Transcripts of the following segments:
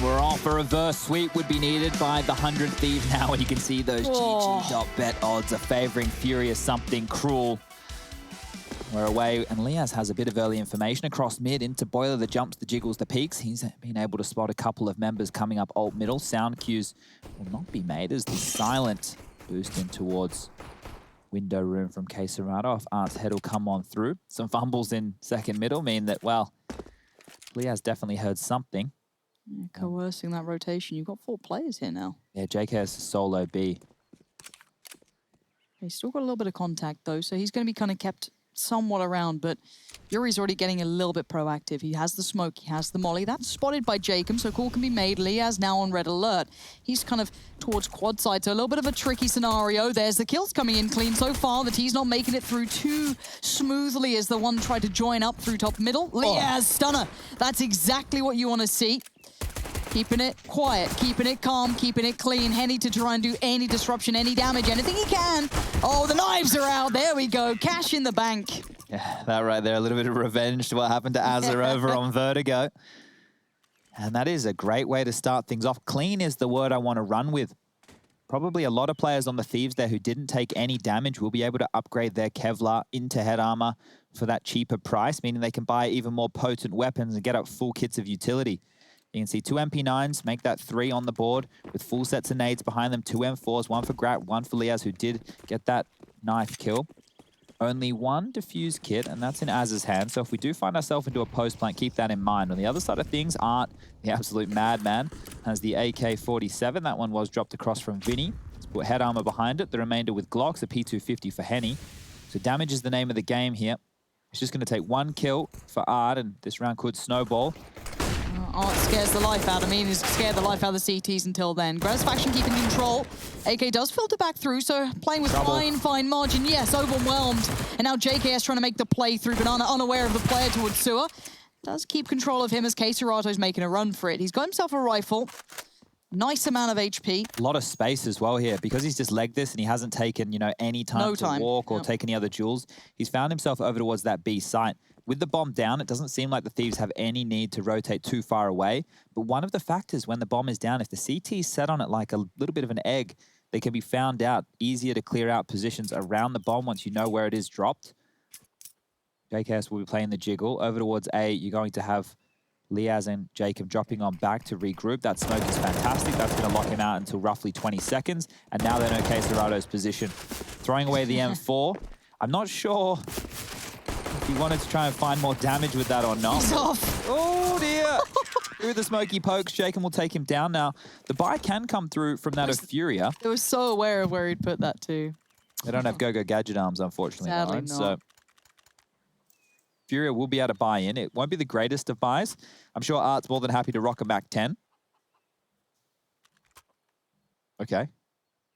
And we're off. A reverse sweep would be needed by the 100 Thieves now. You can see those GG.bet odds are favoring FURIA something cruel. We're away, and Liaz has a bit of early information across mid into Boiler, the jumps, the jiggles, the peaks. He's been able to spot a couple of members coming up alt middle. Sound cues will not be made as the silent boost in towards window room from Queserato. If Art's head will come on through. Some fumbles in second middle mean that, well, Liaz definitely heard something. Yeah, coercing that rotation. You've got 4 players here now. Yeah, JK has solo B. He's still got a little bit of contact, though, so he's going to be kind of kept somewhat around, but Yuri's already getting a little bit proactive. He has the smoke, he has the molly. That's spotted by Jacob, so call can be made. Liaz now on red alert. He's kind of towards quad side, so a little bit of a tricky scenario. There's the kills coming in clean so far. The T's not making it through too smoothly as the one tried to join up through top middle. Liaz, stunner. That's exactly what you want to see. Keeping it quiet, keeping it calm, keeping it clean. Henny to try and do any disruption, any damage, anything he can. Oh, the knives are out. There we go. Cash in the bank. Yeah, that right there. A little bit of revenge to what happened to Azza over on Vertigo. And that is a great way to start things off. Clean is the word I want to run with. Probably a lot of players on the Thieves there who didn't take any damage will be able to upgrade their Kevlar into head armor for that cheaper price, meaning they can buy even more potent weapons and get up full kits of utility. You can see 2 MP9s, make that 3 on the board with full sets of nades behind them. 2 M4s, 1 for Grat, 1 for Liaz, who did get that knife kill. Only 1 defuse kit, and that's in Az's hand. So if we do find ourselves into a post plant, keep that in mind. On the other side of things, Art, the absolute madman, has the AK-47. That one was dropped across from Vinny. Let's put head armor behind it. The remainder with Glocks, a P250 for Henny. So damage is the name of the game here. It's just going to take 1 kill for Art, and this round could snowball. Art scares the life out of me, and he's scared the life out of the CTs until then. Gratisfaction keeping control. AK does filter back through, so playing with fine margin. Yes, overwhelmed. And now JKS trying to make the play through Banana, unaware of the player towards Sewer. Does keep control of him as Queserato's making a run for it. He's got himself a rifle. Nice amount of HP. A lot of space as well here. Because he's just legged this and he hasn't taken, you know, any time to walk or take any other jewels, he's found himself over towards that B site. With the bomb down, it doesn't seem like the Thieves have any need to rotate too far away. But one of the factors when the bomb is down, if the CT is set on it like a little bit of an egg, they can be found out, easier to clear out positions around the bomb once you know where it is dropped. JKS will be playing the jiggle. Over towards A, you're going to have Liaz and Jacob dropping on back to regroup. That smoke is fantastic. That's going to lock him out until roughly 20 seconds. And now they know Queserato's position. Throwing away the M4. I'm not sure if he wanted to try and find more damage with that or not. He's off. Oh, dear. Through the smoky pokes, Jacob will take him down now. The buy can come through from that of FURIA. They were so aware of where he'd put that too. They don't have Go-Go Gadget arms, unfortunately. Sadly Ryan, not. so FURIA will be able to buy in. It won't be the greatest of buys. I'm sure Art's more than happy to rock a back 10. Okay,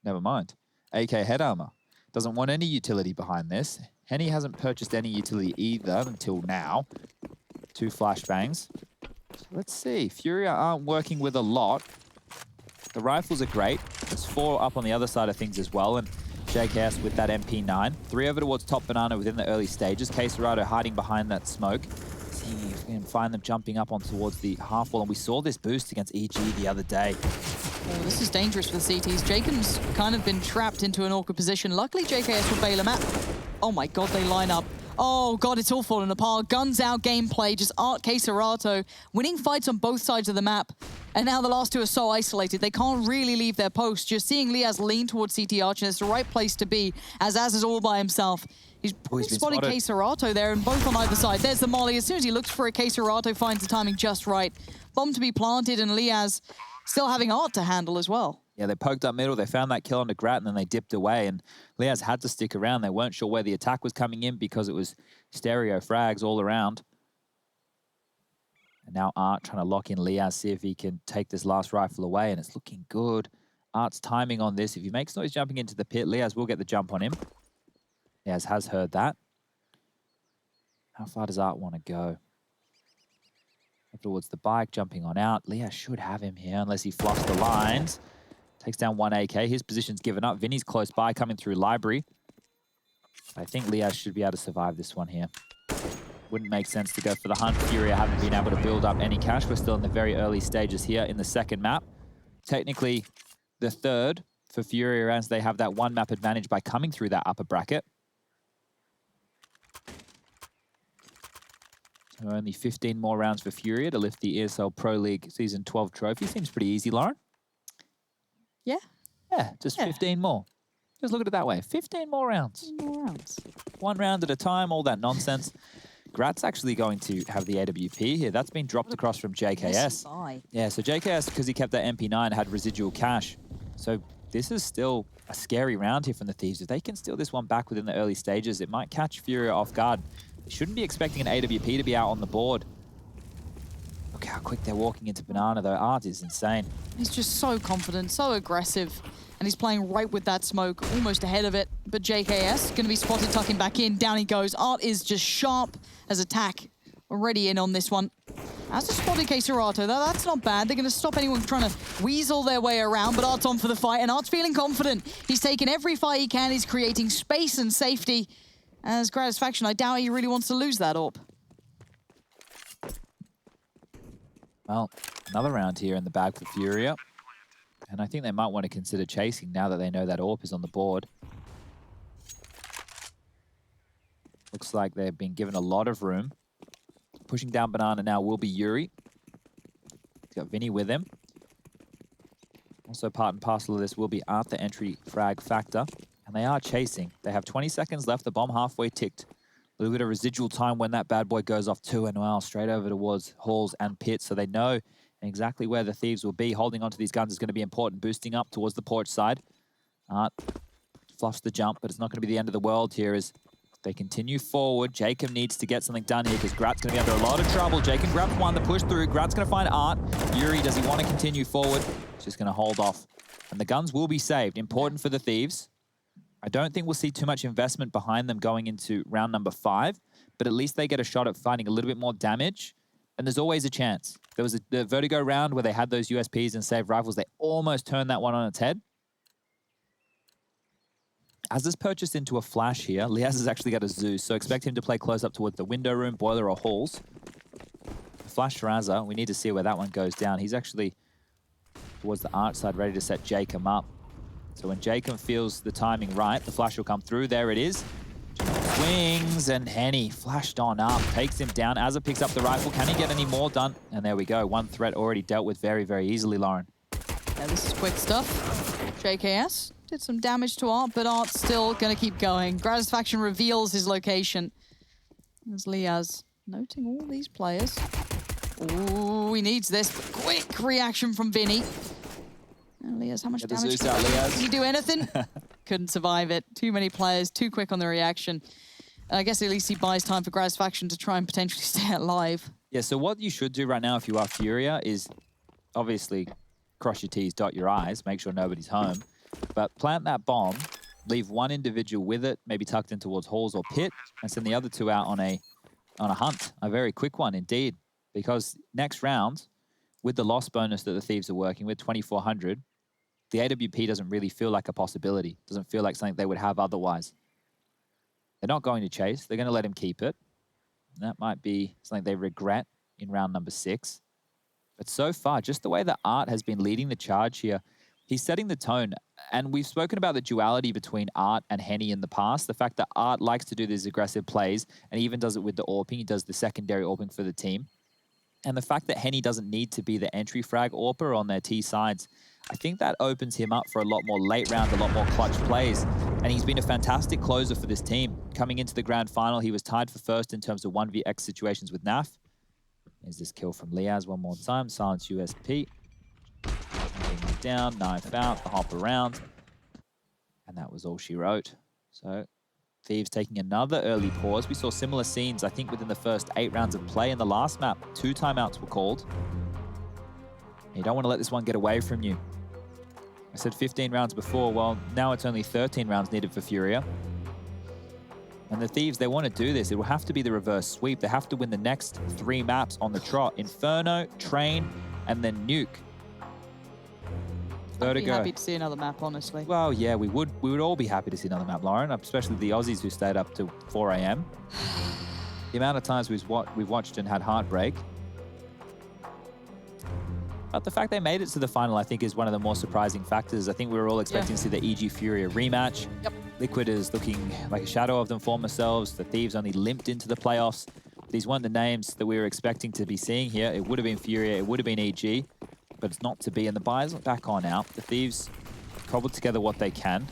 never mind. AK head armor. Doesn't want any utility behind this. Henny hasn't purchased any utility either until now. 2 flashbangs. So let's see. FURIA aren't working with a lot. The rifles are great. There's 4 up on the other side of things as well. And JKS with that MP9. 3 over towards top banana within the early stages. Queserato hiding behind that smoke. See if we can find them jumping up on towards the half wall. And we saw this boost against EG the other day. Oh, this is dangerous for the CTs. Jacob's kind of been trapped into an awkward position. Luckily, JKS will bail him out. Oh my god, they line up. Oh god, it's all falling apart. Guns out gameplay, just Art Queserato winning fights on both sides of the map. And now the last 2 are so isolated, they can't really leave their post. Just seeing Liaz lean towards CT Archer, it's the right place to be, as Az is all by himself. He's spotted Queserato there, and both on either side. There's the molly. As soon as he looks for it, Queserato finds the timing just right. Bomb to be planted, and Liaz still having Art to handle as well. Yeah, they poked up middle, they found that kill on the Grat, and then they dipped away, and Liaz had to stick around. They weren't sure where the attack was coming in because it was stereo frags all around. And now Art trying to lock in Liaz, see if he can take this last rifle away, and it's looking good. Art's timing on this. If he makes noise jumping into the pit, Liaz will get the jump on him. Liaz has heard that. How far does Art want to go? Up towards the bike, jumping on out. Liaz should have him here, unless he fluffs the lines. Takes down 1 AK. His position's given up. Vinny's close by, coming through library. I think Liaz should be able to survive this one here. wouldn't make sense to go for the hunt. FURIA haven't been able to build up any cash. We're still in the very early stages here in the second map. Technically, the third for FURIA, as they have that one map advantage by coming through that upper bracket. So only 15 more rounds for FURIA to lift the ESL Pro League Season 12 trophy. Seems pretty easy, Lauren. Yeah. Yeah, just 15 more. Just look at it that way. 15 more rounds. 15 more rounds. One round at a time, all that nonsense. Grat's actually going to have the AWP here. That's been dropped across from JKS. Yeah, so JKS, because he kept that MP9, had residual cash. So this is still a scary round here from the Thieves. If they can steal this one back within the early stages, it might catch FURIA off guard. They shouldn't be expecting an AWP to be out on the board. Look how quick they're walking into Banana, though. Art is insane. He's just so confident, so aggressive. And he's playing right with that smoke, almost ahead of it. But JKS going to be spotted tucking back in. Down he goes. Art is just sharp as attack. Already in on this one. As a spotted Serato, that's not bad. They're going to stop anyone trying to weasel their way around, but Art's on for the fight, and Art's feeling confident. He's taking every fight he can. He's creating space and safety. As Gratisfaction, I doubt he really wants to lose that AWP. Well, another round here in the bag for FURIA. And I think they might want to consider chasing now that they know that AWP is on the board. Looks like they've been given a lot of room. Pushing down Banana now will be Yuri. He's got Vinny with him. Also part and parcel of this will be Art, the entry frag factor. And they are chasing. They have 20 seconds left, the bomb halfway ticked. A little bit of residual time when that bad boy goes off too, and well, straight over towards Halls and Pit, so they know exactly where the Thieves will be. Holding onto these guns is going to be important. Boosting up towards the porch side. Art fluffs the jump, but it's not going to be the end of the world here as they continue forward. Jacob needs to get something done here because Grat's going to be under a lot of trouble. Jacob grabs one, the push through. Grat's going to find Art. Yuri, does he want to continue forward? He's just going to hold off. And the guns will be saved. Important for the Thieves. I don't think we'll see too much investment behind them going into round number 5, but at least they get a shot at finding a little bit more damage. And there's always a chance. There was the Vertigo round where they had those USPs and saved rifles. They almost turned that one on its head. As this purchased into a flash here, Liaz has actually got a Zeus, so expect him to play close up towards the window room, boiler, or halls. Flash Raza, we need to see where that one goes down. He's actually towards the Art side, ready to set Jacob up. So when Jacob feels the timing right, the flash will come through. There it is. Swings, and Henny flashed on up, takes him down. Azza picks up the rifle. Can he get any more done? And there we go. One threat already dealt with very, very easily, Lauren. Yeah, this is quick stuff. JKS did some damage to Art, but Art's still going to keep going. Gratisfaction reveals his location. As Liaz noting all these players. Ooh, he needs this. Quick reaction from Vinny. And Liaz, how much damage did he do? Anything? Couldn't survive it. Too many players, too quick on the reaction. I guess at least he buys time for Gratisfaction to try and potentially stay alive. Yeah, so what you should do right now if you are FURIA is obviously cross your T's, dot your I's, make sure nobody's home. But plant that bomb, leave one individual with it, maybe tucked in towards Halls or Pit, and send the other two out on a hunt. A very quick one indeed. Because next round, with the loss bonus that the Thieves are working with, 2,400, the AWP doesn't really feel like a possibility. Doesn't feel like something they would have otherwise. They're not going to chase. They're going to let him keep it. And that might be something they regret in round number 6. But so far, just the way that Art has been leading the charge here, he's setting the tone. And we've spoken about the duality between Art and Henny in the past. The fact that Art likes to do these aggressive plays and he even does it with the AWPing. He does the secondary AWPing for the team. And the fact that Henny doesn't need to be the entry frag AWPer on their T sides, I think that opens him up for a lot more late round, a lot more clutch plays. And he's been a fantastic closer for this team. Coming into the grand final, he was tied for first in terms of 1vx situations with NAF. There's this kill from Liaz one more time. Silence USP. Down, knife out, the hop around. And that was all she wrote. So Thieves taking another early pause. We saw similar scenes, I think, within the first 8 rounds of play. In the last map, 2 timeouts were called. You don't want to let this one get away from you. I said 15 rounds before. Well, now it's only 13 rounds needed for FURIA. And the Thieves, they want to do this. It will have to be the reverse sweep. They have to win the next 3 maps on the trot. Inferno, Train, and then Nuke. I'd be happy to see another map, honestly. Well, yeah, we would all be happy to see another map, Lauren, especially the Aussies who stayed up till 4 a.m. the amount of times we've watched and had heartbreak. But the fact they made it to the final, I think, is one of the more surprising factors. I think we were all expecting to see the EG FURIA rematch. Yep. Liquid is looking like a shadow of them former selves. The Thieves only limped into the playoffs. These weren't the names that we were expecting to be seeing here. It would have been FURIA, it would have been EG, but it's not to be. And the buyers are back on out. The Thieves cobbled together what they can.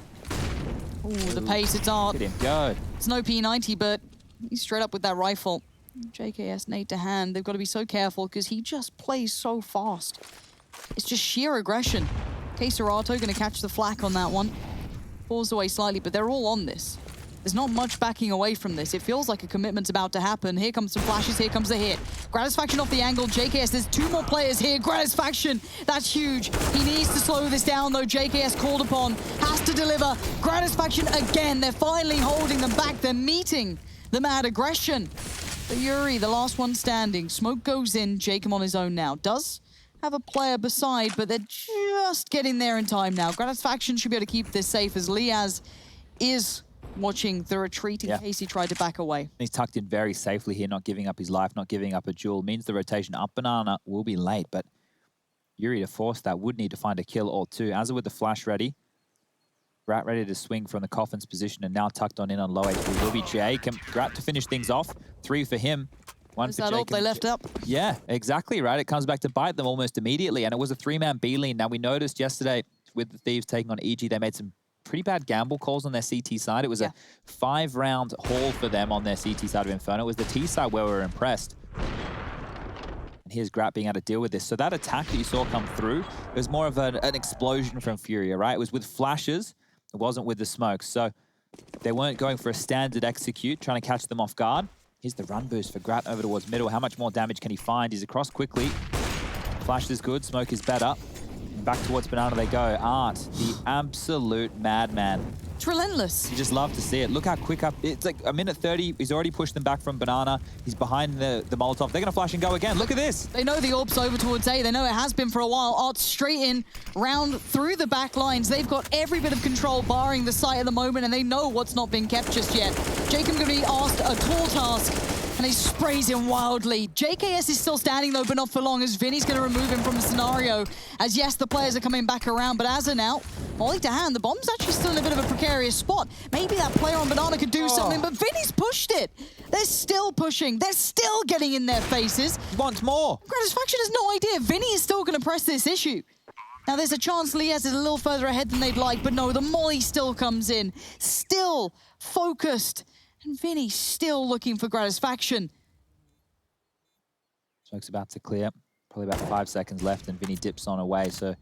Ooh, the pace, it's art. Look at him go. It's no P90, but he's straight up with that rifle. JKS nade to hand. They've got to be so careful because he just plays so fast. It's just sheer aggression. Queserato going to catch the flak on that one. Falls away slightly, but they're all on this. There's not much backing away from this. It feels like a commitment's about to happen. Here comes some flashes, here comes the hit. Gratisfaction off the angle, JKS, there's 2 more players here. Gratisfaction, that's huge. He needs to slow this down though. JKS called upon, has to deliver. Gratisfaction again, they're finally holding them back. They're meeting the mad aggression. But Yuri, the last one standing. Smoke goes in, Jacob on his own now. Does have a player beside, but they're just getting there in time now. Gratisfaction should be able to keep this safe as Liaz is watching the retreat in case he tried to back away. He's tucked in very safely here, not giving up his life, not giving up a jewel. Means the rotation up Banana will be late, but Yuri to force that would need to find a kill or two. Azza with the flash ready. Grat ready to swing from the Coffin's position and now tucked on in on low HP will be Jake. And Grat to finish things off. 3 for him. 1 Is for that Jake. all they left up? Yeah, exactly right. It comes back to bite them almost immediately. And it was a 3-man B-lean. Now we noticed yesterday with the Thieves taking on EG, they made some pretty bad gamble calls on their CT side. It was a 5-round haul for them on their CT side of Inferno. It was the T side where we were impressed. And here's Grat being able to deal with this. So that attack that you saw come through, it was more of an explosion from FURIA, right? It was with flashes. It wasn't with the smoke. So they weren't going for a standard execute, trying to catch them off guard. Here's the run boost for Grat over towards middle. How much more damage can he find? He's across quickly. Flash is good. Smoke is better. And back towards Banana they go. Art, the absolute madman. It's relentless. You just love to see it. Look how quick up. It's like a minute 30. He's already pushed them back from Banana. He's behind the Molotov. They're going to flash and go again. Look at this. They know the orb's over towards A. They know it has been for a while. Art straight in, round through the back lines. They've got every bit of control, barring the site at the moment, and they know what's not been kept just yet. Jacob going to be asked a tall task, and he sprays him wildly. JKS is still standing, though, but not for long, as Vinny's going to remove him from the scenario. As, yes, the players are coming back around, but as of now, Molly to hand, the bomb's actually still in a bit of a precarious spot. Maybe that player on Banana could do something, but Vinny's pushed it. They're still pushing. They're still getting in their faces. Wants more. Gratisfaction has no idea. Vinny is still going to press this issue. Now, there's a chance Liaz is a little further ahead than they'd like, but no, the Molly still comes in. Still focused. And Vinny still looking for Gratisfaction. Smoke's about to clear. Probably about 5 seconds left, and Vinny dips on away. So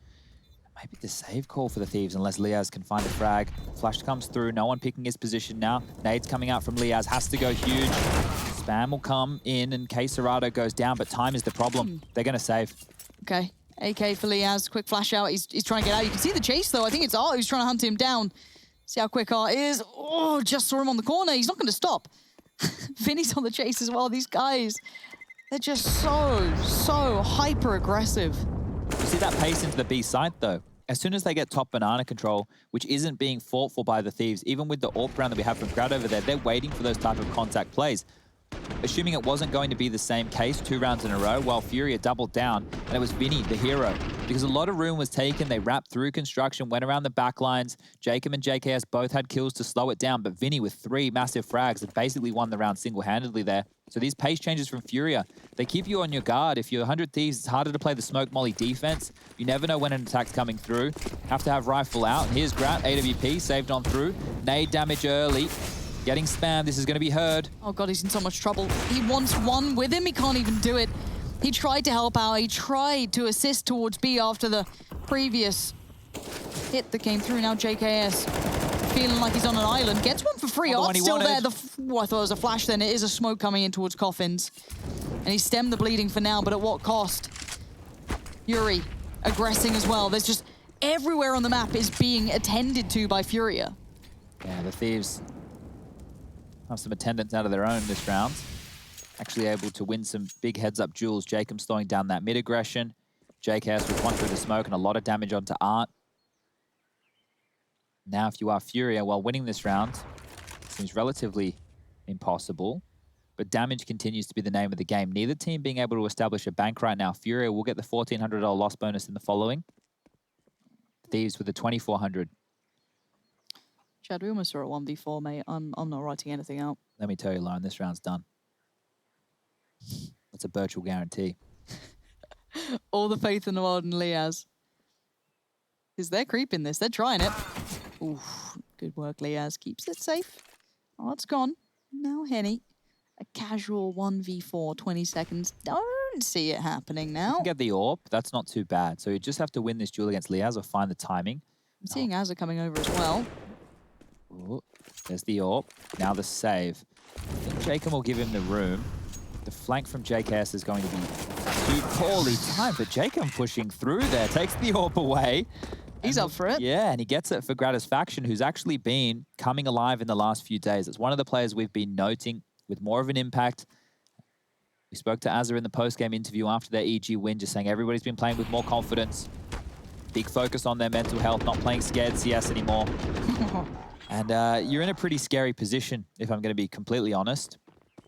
maybe the save call for the Thieves, unless Liaz can find a frag. Flash comes through. No one picking his position now. Nades coming out from Liaz. Has to go huge. Spam will come in, and Queserato goes down, but time is the problem. They're going to save. Okay. AK for Liaz. Quick flash out. He's trying to get out. You can see the chase, though. I think it's Art who's trying to hunt him down. See how quick Art is. Oh, just saw him on the corner. He's not going to stop. Vinny's on the chase as well. These guys, they're just so hyper-aggressive. You see that pace into the B site, though. As soon as they get top Banana control, which isn't being fought for by the Thieves, even with the AWP round that we have from Grad over there, they're waiting for those type of contact plays. Assuming it wasn't going to be the same case 2 rounds in a row, while FURIA doubled down, and it was Vinny, the hero. Because a lot of room was taken, they wrapped through construction, went around the back lines. Jacob and JKS both had kills to slow it down, but Vinny with 3 massive frags had basically won the round single-handedly there. So these pace changes from FURIA, they keep you on your guard. If you're 100 Thieves, it's harder to play the smoke molly defense. You never know when an attack's coming through. Have to have rifle out. Here's Grat, AWP, saved on through. Nade damage early. Getting spammed, this is going to be heard. Oh god, he's in so much trouble. He wants one with him, he can't even do it. He tried to help out, he tried to assist towards B after the previous hit that came through. Now JKS feeling like he's on an island. Gets one for free. Art's still there. Oh, I thought it was a flash then. It is a smoke coming in towards Coffins. And he stemmed the bleeding for now, but at what cost? Yuri aggressing as well. There's just everywhere on the map is being attended to by FURIA. Yeah, the Thieves have some attendance out of their own this round. Actually able to win some big heads-up duels. Jacob slowing down that mid-aggression. JKS with 1 through the smoke and a lot of damage onto Art. Now, if you are FURIA, while winning this round, seems relatively impossible. but damage continues to be the name of the game. Neither team being able to establish a bank right now. FURIA will get the $1,400 loss bonus in the following. Thieves with the $2,400. Chad, we almost saw a 1v4, mate. I'm not writing anything out. Let me tell you, Lauren, this round's done. That's a virtual guarantee. All the faith in the world in Liaz. Because they're creeping this. They're trying it. Oof. Good work, Liaz. Keeps it safe. Oh, it's gone. Now Henny. A casual 1v4, 20 seconds. Don't see it happening now. Get the AWP. That's not too bad. So you just have to win this duel against Liaz or find the timing. I'm seeing Azza coming over as well. Ooh, there's the AWP. Now the save. I think Jacob will give him the room. The flank from JKS is going to be too poorly timed, but Jacob pushing through there, takes the AWP away. He's up for it. Yeah, and he gets it for Gratisfaction, who's actually been coming alive in the last few days. It's one of the players we've been noting with more of an impact. We spoke to Azza in the post-game interview after their EG win, just saying everybody's been playing with more confidence. Big focus on their mental health, not playing scared CS anymore. And you're in a pretty scary position, if I'm going to be completely honest.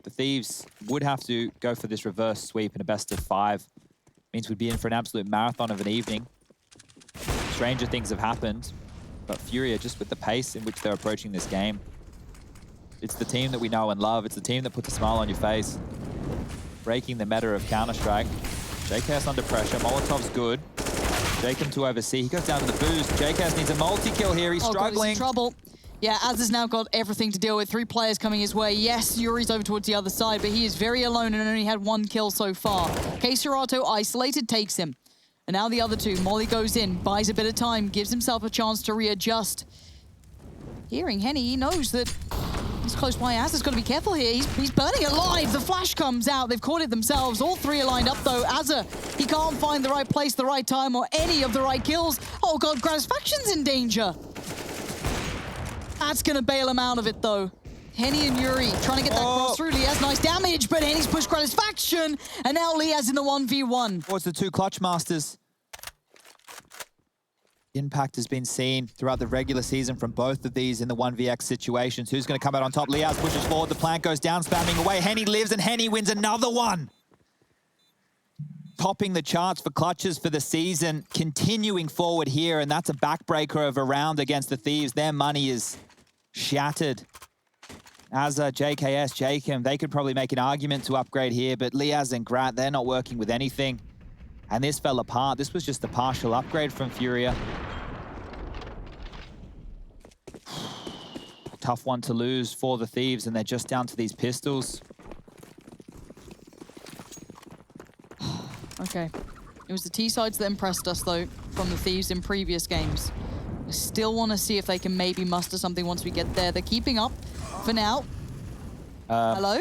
The Thieves would have to go for this reverse sweep in a best of 5. Means we'd be in for an absolute marathon of an evening. Stranger things have happened, but FURIA, just with the pace in which they're approaching this game, it's the team that we know and love. It's the team that puts a smile on your face. Breaking the meta of Counter-Strike. JKS under pressure. Molotov's good. Jacob to oversee. He goes down to the boost. JKS needs a multi-kill here. He's struggling. God, he's in trouble. Yeah, Azza's now got everything to deal with. 3 players coming his way. Yes, Yuri's over towards the other side, but he is very alone and only had 1 kill so far. K-Serato isolated, takes him. And now the other 2. Molly goes in, buys a bit of time, gives himself a chance to readjust. Hearing Henny, he knows that he's close by. Azza's got to be careful here. He's burning alive. The flash comes out. They've caught it themselves. All 3 are lined up, though. Azza, he can't find the right place, the right time, or any of the right kills. Oh, God, Gratisfaction's in danger. That's going to bail him out of it, though. Henny and Yuri trying to get that cross through. Liaz, nice damage, but Henny's pushed Gratisfaction, and now Liaz in the 1v1. What's the 2 clutch masters? Impact has been seen throughout the regular season from both of these in the 1vx situations. Who's going to come out on top? Liaz pushes forward, the plant goes down, spamming away. Henny lives, and Henny wins another one. Topping the charts for clutches for the season, continuing forward here, and that's a backbreaker of a round against the Thieves. Their money is shattered. Azza, JKS, Jacob, they could probably make an argument to upgrade here, but Liaz and Grat, they're not working with anything. And this fell apart. This was just a partial upgrade from FURIA. Tough one to lose for the Thieves, and they're just down to these pistols. Okay. It was the T-sides that impressed us, though, from the Thieves in previous games. I still want to see if they can maybe muster something once we get there. They're keeping up for now. Hello?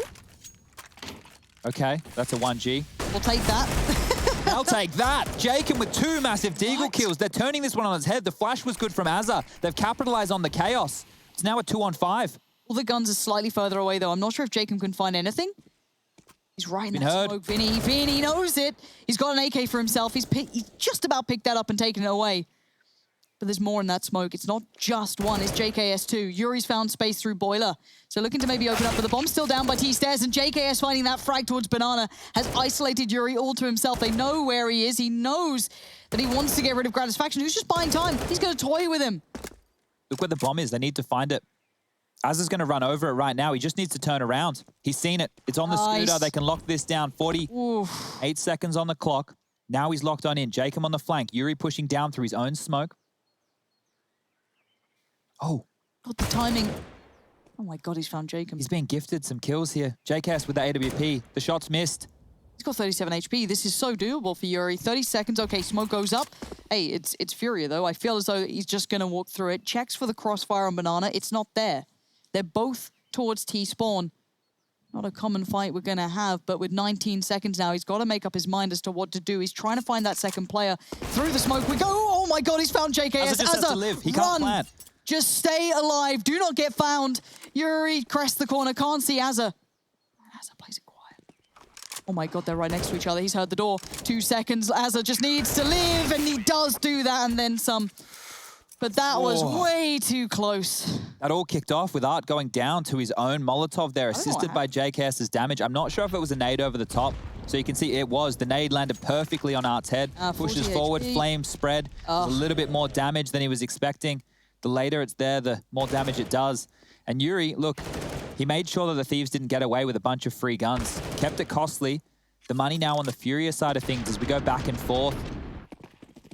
Okay, that's a 1G. We'll take that. I'll take that. Jacob with 2 massive Deagle kills. They're turning this one on its head. The flash was good from Azza. They've capitalized on the chaos. It's now a 2-on-5. All the guns are slightly further away, though. I'm not sure if Jacob can find anything. He's right in that smoke. Vinny knows it. He's got an AK for himself. He's just about picked that up and taken it away. But there's more in that smoke. It's not just one. It's JKS too. Yuri's found space through Boiler. So looking to maybe open up, but the bomb's still down by T-Stairs, and JKS finding that frag towards Banana has isolated Yuri all to himself. They know where he is. He knows that he wants to get rid of Gratisfaction, who's just buying time. He's going to toy with him. Look where the bomb is. They need to find it. Azza's going to run over it right now. He just needs to turn around. He's seen it. It's on the scooter. They can lock this down. 48 seconds on the clock. Now he's locked on in. Jacob on the flank. Yuri pushing down through his own smoke. Oh. Got the timing. Oh my God, he's found Jacob. He's being gifted some kills here. JKS with the AWP. The shot's missed. He's got 37 HP. This is so doable for Yuri. 30 seconds. Okay, smoke goes up. Hey, it's FURIA, though. I feel as though he's just going to walk through it. Checks for the crossfire on Banana. It's not there. They're both towards T-spawn. Not a common fight we're going to have, but with 19 seconds now, he's got to make up his mind as to what to do. He's trying to find that second player. Through the smoke we go. Oh my God, he's found JKS. Azza just has to live. He can't plant. Just stay alive. Do not get found. Yuri crests the corner. Can't see Azza. Azza plays it quiet. Oh my God, they're right next to each other. He's heard the door. 2 seconds. Azza just needs to live, and he does do that, and then some. But that was way too close. That all kicked off with Art going down to his own Molotov there, assisted by JKS's damage. I'm not sure if it was a nade over the top. So you can see it was. The nade landed perfectly on Art's head. Pushes forward, flame spread. A little bit more damage than he was expecting. The later it's there, the more damage it does. And Yuri, look, he made sure that the Thieves didn't get away with a bunch of free guns. Kept it costly. The money now on the FURIA side of things as we go back and forth.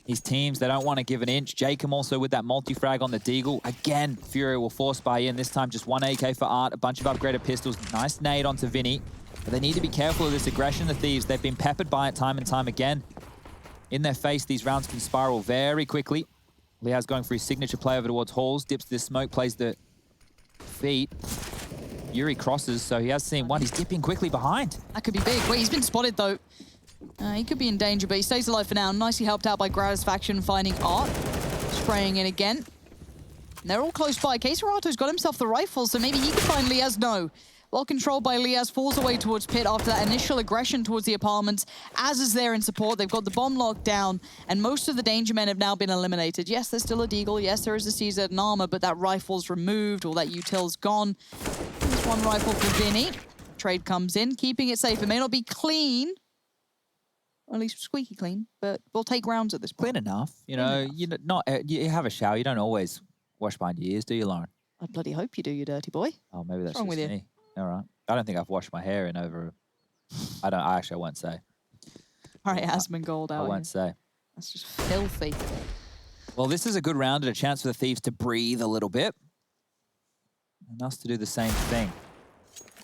These teams, they don't want to give an inch. Jacob also with that multi-frag on the Deagle. Again, FURIA will force buy in. This time just one AK for Art, a bunch of upgraded pistols. Nice nade onto Vinny. But they need to be careful of this aggression, the Thieves. They've been peppered by it time and time again. In their face, these rounds can spiral very quickly. Liaz going for his signature play over towards Halls. Dips this smoke, plays the feet. Yuri crosses, so he has seen one. He's dipping quickly behind. That could be big. Wait, he's been spotted, though. He could be in danger, but he stays alive for now. Nicely helped out by Gratisfaction finding Art. Spraying in again. And they're all close by. Caserato's got himself the rifle, so maybe he can find Liaz. No. Well controlled by Liaz, falls away towards Pit after that initial aggression towards the apartments. Az is there in support. They've got the bomb locked down, and most of the danger men have now been eliminated. Yes, there's still a Deagle. Yes, there is a CZ and armor, but that rifle's removed, or that util's gone. There's one rifle for Vinny. Trade comes in, keeping it safe. It may not be clean, or at least squeaky clean, but we'll take rounds at this point. Clean enough. You know, you have a shower. You don't always wash behind your ears, do you, Lauren? I bloody hope you do, you dirty boy. Oh, maybe that's just me. All right. I don't think I've washed my hair in over... I won't say. All right, Asmon Gold out. I won't say. That's just filthy. Well, this is a good round and a chance for the Thieves to breathe a little bit. And us to do the same thing.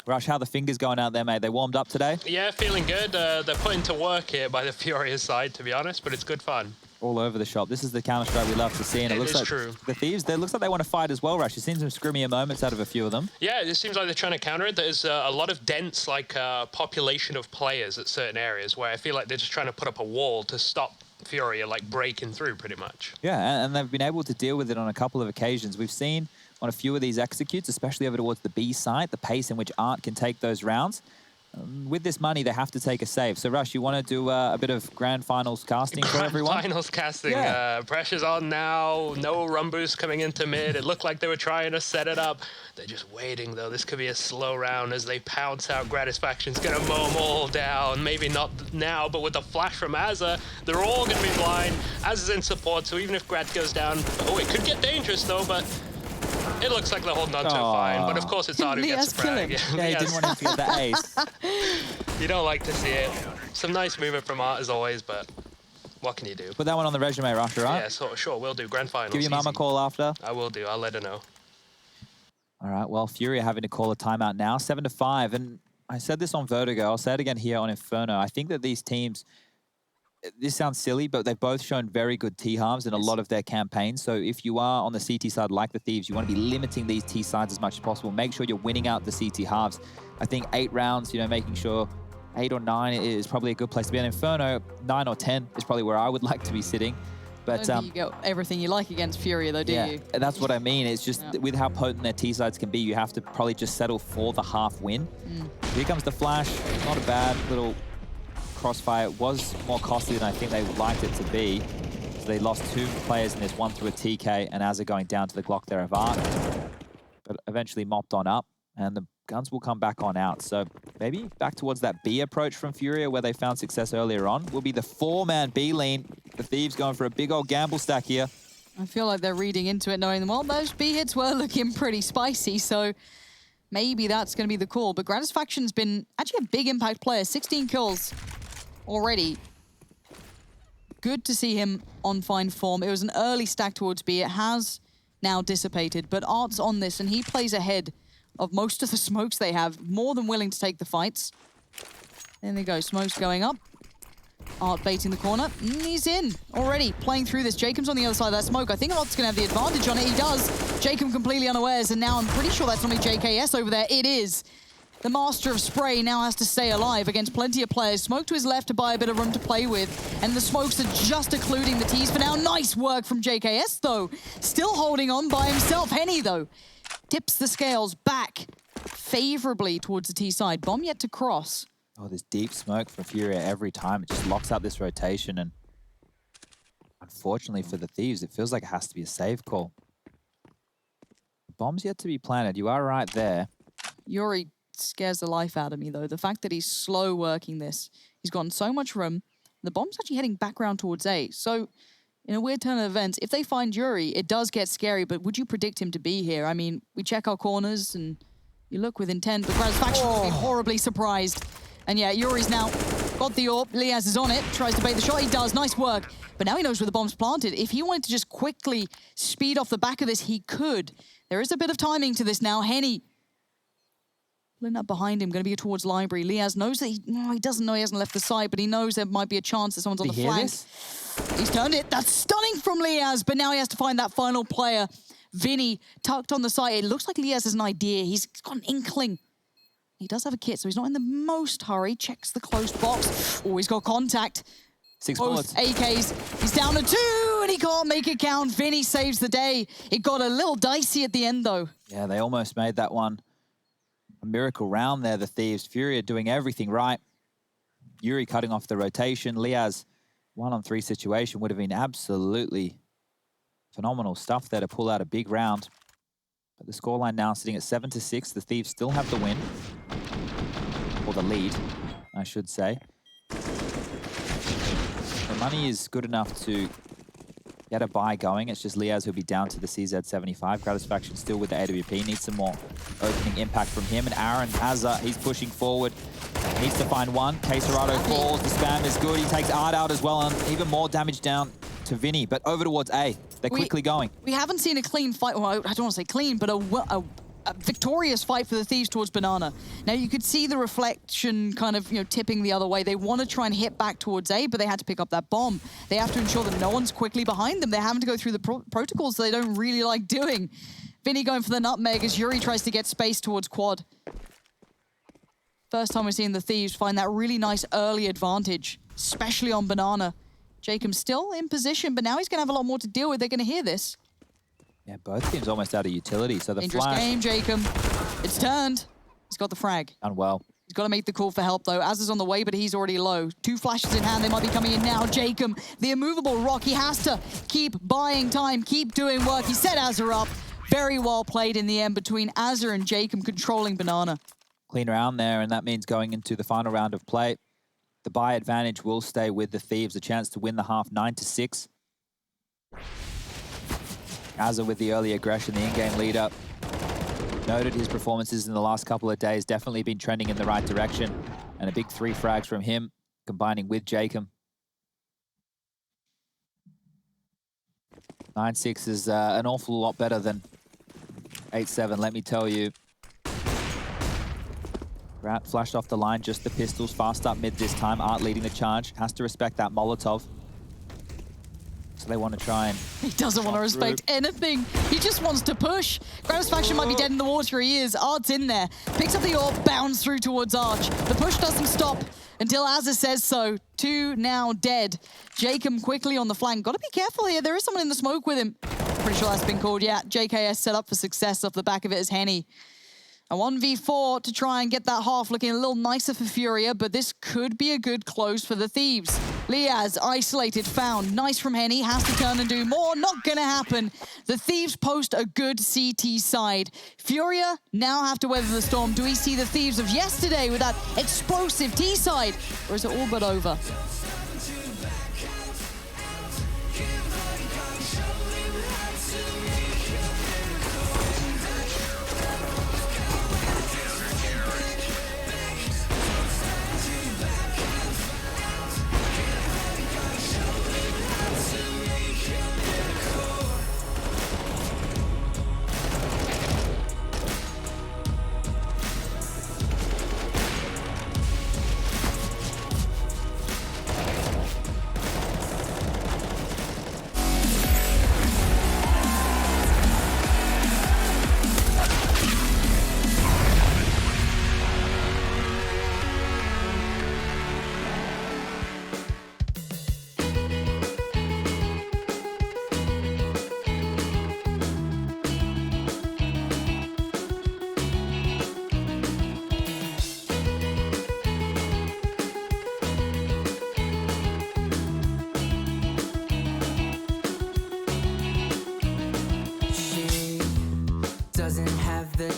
Rush, how the fingers going out there, mate? They warmed up today? Yeah, feeling good. They're putting to work here by the FURIA side, to be honest, but it's good fun. All over the shop. This is the Counter-Strike we love to see, and it looks like true. The Thieves, it looks like they want to fight as well, Rush. You've seen some scrimmier moments out of a few of them. Yeah, it seems like they're trying to counter it. There's a lot of dense, population of players at certain areas where I feel like they're just trying to put up a wall to stop FURIA, breaking through, pretty much. Yeah, and they've been able to deal with it on a couple of occasions. We've seen on a few of these executes, especially over towards the B side, the pace in which Art can take those rounds. With this money, they have to take a save. So, Rush, you want to do a bit of Grand Finals casting for everyone? Grand Finals casting. Yeah. Pressure's on now. No run boost coming into mid. It looked like they were trying to set it up. They're just waiting, though. This could be a slow round as they pounce out. Gratisfaction's going to mow them all down. Maybe not now, but with the flash from Azza, they're all going to be blind. Azza's in support, so even if Grat goes down... Oh, it could get dangerous, though, but... It looks like they're holding on to fine, but of course it's Art who gets the frag. Yeah, he didn't want him to get the ace. You don't like to see it. Some nice movement from Art as always, but what can you do? Put that one on the resume, Rush, right? Yeah, sure, we'll do. Grand Finals. Give your mama a call after. I will do. I'll let her know. All right, well, FURIA having to call a timeout now, 7-5. And I said this on Vertigo. I'll say it again here on Inferno. I think that these teams... This sounds silly, but they've both shown very good T-halves in a lot of their campaigns. So if you are on the CT side like the Thieves, you want to be limiting these T sides as much as possible. Make sure you're winning out the CT halves. I think 8 rounds, making sure 8 or 9 is probably a good place to be. In Inferno, 9 or 10 is probably where I would like to be sitting. But I don't think you get everything you like against FURIA, though, do you? And that's what I mean. It's just with how potent their T sides can be, you have to probably just settle for the half win. Here comes the flash. Not a bad little... crossfire. It was more costly than I think they would like it to be. So they lost 2 players in this, one through a TK, and Azza going down to the Glock there of Art. But eventually mopped on up, and the guns will come back on out. So maybe back towards that B approach from FURIA where they found success earlier on. Will be the 4-man B lane. The Thieves going for a big old gamble stack here. I feel like they're reading into it, knowing, well, those B hits were looking pretty spicy, so maybe that's going to be the call. But Gratisfaction's been actually a big impact player, 16 kills. Already. Good to see him on fine form. It was an early stack towards B. It has now dissipated, but Art's on this, and he plays ahead of most of the smokes they have. More than willing to take the fights. There they go. Smokes going up. Art baiting the corner. He's in already, playing through this. Jacob's on the other side of that smoke. I think Art's going to have the advantage on it. He does. Jacob completely unawares, and now I'm pretty sure that's only JKS over there. It is. The master of spray now has to stay alive against plenty of players. Smoke to his left to buy a bit of room to play with. And the smokes are just occluding the T's for now. Nice work from JKS, though. Still holding on by himself. Henny, though, tips the scales back favorably towards the T side. Bomb yet to cross. Oh, there's deep smoke from FURIA every time. It just locks up this rotation. And unfortunately for the Thieves, it feels like it has to be a save call. bomb's yet to be planted. You are right there. Yuri scares the life out of me, though. The fact that he's slow working this. He's gotten so much room. The bomb's actually heading back around towards A. So, in a weird turn of events, if they find Yuri, it does get scary, but would you predict him to be here? I mean, we check our corners, and you look with intent, but Gratisfaction would be horribly surprised. And yeah, Yuri's now got the AWP. Liaz is on it, tries to bait the shot. He does, nice work. But now he knows where the bomb's planted. If he wanted to just quickly speed off the back of this, he could. There is a bit of timing to this now. Henny pulling up behind him, going to be towards Library. Liaz knows that he doesn't know he hasn't left the side, but he knows there might be a chance that someone's on the flank. He's turned it. That's stunning from Liaz, but now he has to find that final player. Vinny tucked on the side. It looks like Liaz has an idea. He's got an inkling. He does have a kit, so he's not in the most hurry. Checks the closed box. Oh, he's got contact. 6 Both bullets. AKs. He's down to 2, and he can't make it count. Vinny saves the day. It got a little dicey at the end, though. Yeah, they almost made that one a miracle round there, the Thieves. FURIA doing everything right. Yuri cutting off the rotation. Liaz, 1-on-3 situation would have been absolutely phenomenal stuff there to pull out a big round. But the scoreline now sitting at 7-6. The Thieves still have the win. Or the lead, I should say. The money is good enough to get a buy going. It's just Liaz who'll be down to the CZ75. Gratisfaction still with the AWP. Needs some more opening impact from him. And Aaron Azza, he's pushing forward. Needs to find one. Quesarado falls. The spam is good. He takes Art out as well. And even more damage down to Vinny. But over towards A. They're quickly going. We haven't seen a clean fight. Well, I don't want to say clean, but a victorious fight for the Thieves towards Banana. Now, you could see the reflection kind of, tipping the other way. They want to try and hit back towards A, but they had to pick up that bomb. They have to ensure that no one's quickly behind them. They're having to go through the protocols they don't really like doing. Vinny going for the nutmeg as Yuri tries to get space towards quad. First time we're seeing the Thieves find that really nice early advantage, especially on Banana. Jacob's still in position, but now he's going to have a lot more to deal with. They're going to hear this. Yeah, both teams almost out of utility. So the Dangerous flash... game, Jacob. It's turned. He's got the frag. Done well. He's got to make the call for help, though. Az is on the way, but he's already low. 2 flashes in hand. They might be coming in now. Jacob, the immovable rock. He has to keep buying time, keep doing work. He set Azza up. Very well played in the end between Azza and Jacob controlling Banana. Clean round there, and that means going into the final round of play. The buy advantage will stay with the Thieves. A chance to win the half 9-6. Azza with the early aggression, the in-game lead up. Noted his performances in the last couple of days. Definitely been trending in the right direction. And a big 3 frags from him, combining with Jacob. 9-6 is an awful lot better than 8-7, let me tell you. Rat flashed off the line, just the pistols. Fast up mid this time. Art leading the charge. Has to respect that Molotov. So they want to try and... He doesn't want to respect anything. He just wants to push. Gratisfaction might be dead in the water. He is. Art's in there. Picks up the AWP, bounds through towards Arch. The push doesn't stop until Azza says so. 2 now dead. Jacob quickly on the flank. Got to be careful here. There is someone in the smoke with him. Pretty sure that's been called. Yeah, JKS set up for success off the back of it as Henny. A 1v4 to try and get that half looking a little nicer for FURIA, but this could be a good close for the Thieves. Liaz, isolated, found. Nice from Henny, has to turn and do more. Not gonna happen. The Thieves post a good CT side. FURIA now have to weather the storm. Do we see the Thieves of yesterday with that explosive T side? Or is it all but over?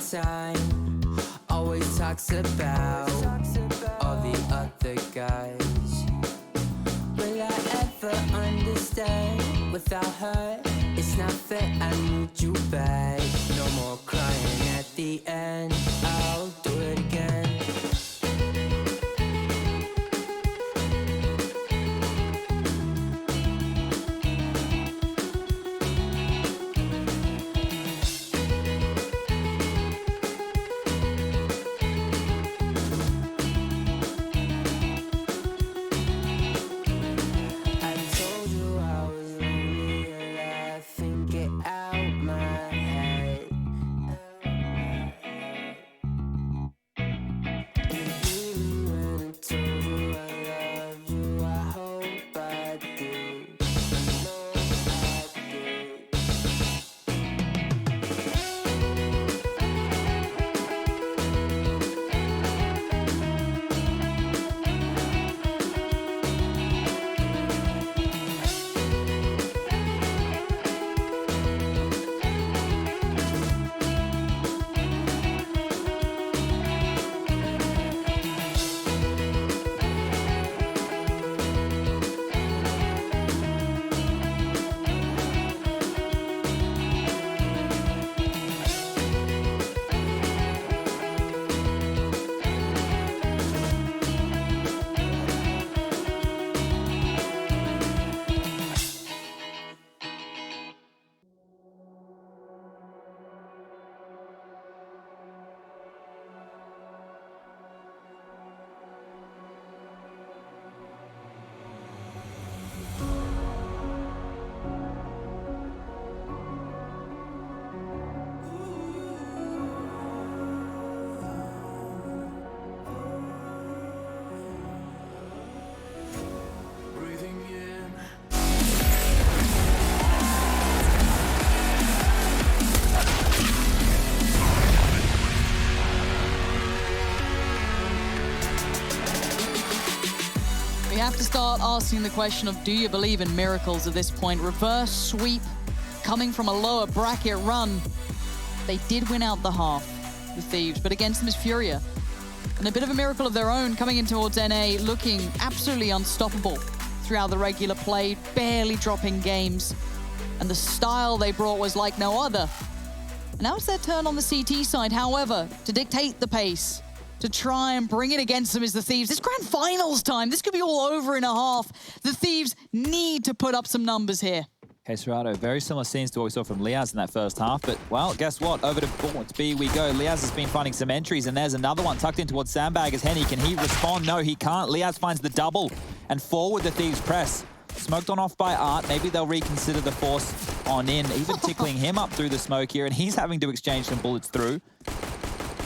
sign always talks about all the other guys. Will I ever understand? Without her, it's not fair, I need you back. No more crying at the end, I'll do it again. We have to start asking the question of, do you believe in miracles at this point? Reverse sweep coming from a lower bracket run. They did win out the half, the Thieves, but against them is FURIA. And a bit of a miracle of their own coming in towards NA, looking absolutely unstoppable throughout the regular play, barely dropping games. And the style they brought was like no other. And now it's their turn on the CT side, however, to dictate the pace, to try and bring it against them is the Thieves. It's grand finals time. This could be all over in a half. The Thieves need to put up some numbers here. Okay, Serrato, very similar scenes to what we saw from Liaz in that first half, but, well, guess what? Over to B we go. Liaz has been finding some entries, and there's another one tucked in towards Sandbag as Henny. Can he respond? No, he can't. Liaz finds the double, and forward the Thieves press. Smoked on off by Art. Maybe they'll reconsider the force on in, even tickling him up through the smoke here, and he's having to exchange some bullets through.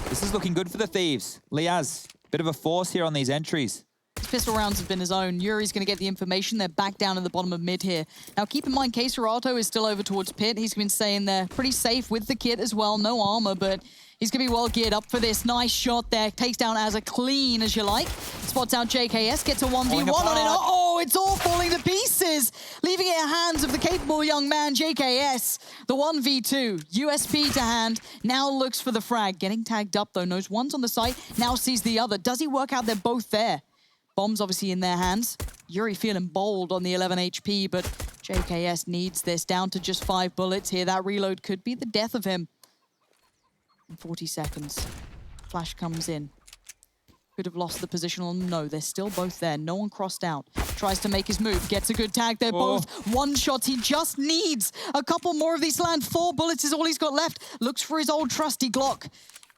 This is looking good for the Thieves. Liaz, bit of a force here on these entries. His pistol rounds have been his own. Yuri's going to get the information. They're back down in the bottom of mid here. Now, keep in mind, Serato is still over towards pit. He's been staying there pretty safe with the kit as well. No armor, but he's going to be well geared up for this. Nice shot there. Takes down as clean as you like. Spots out JKS, gets a 1v1 on it. Oh, it's all falling to pieces. Leaving it in the hands of the capable young man, JKS. The 1v2, USP to hand. Now looks for the frag. Getting tagged up, though. Knows one's on the site. Now sees the other. Does he work out they're both there? Bombs obviously in their hands. Yuri feeling bold on the 11 HP, but JKS needs this. Down to just 5 bullets here. That reload could be the death of him. In 40 seconds. Flash comes in. Could have lost the position on. No, they're still both there. No one crossed out. Tries to make his move. Gets a good tag. They're both one shots. He just needs a couple more of these land. 4 bullets is all he's got left. Looks for his old trusty Glock.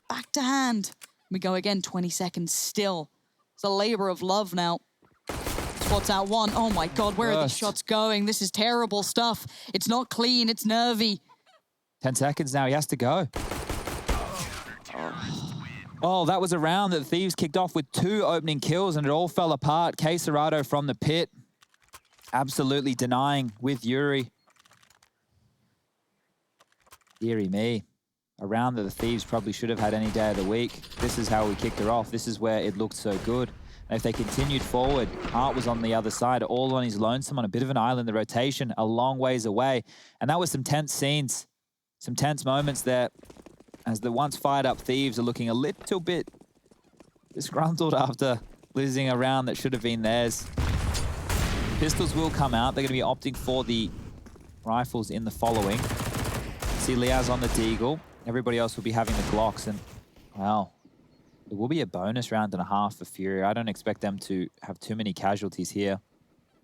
Back to hand. We go again. 20 seconds still. It's a labor of love now. Spots out one. Oh my God, where are the shots going? This is terrible stuff. It's not clean, it's nervy. 10 seconds now, he has to go. Oh, that was a round that the Thieves kicked off with 2 opening kills and it all fell apart. Serato from the pit. Absolutely denying with Yuri. Deary me. A round that the Thieves probably should have had any day of the week. This is how we kicked her off. This is where it looked so good. And if they continued forward, Art was on the other side, all on his lonesome on a bit of an island. The rotation a long ways away. And that was some tense scenes, some tense moments there. as the once fired up Thieves are looking a little bit disgruntled after losing a round that should have been theirs. Pistols will come out. They're going to be opting for the rifles in the following. See Liaz on the Deagle. Everybody else will be having the Glocks, and wow, it will be a bonus round and a half for FURIA. I don't expect them to have too many casualties here.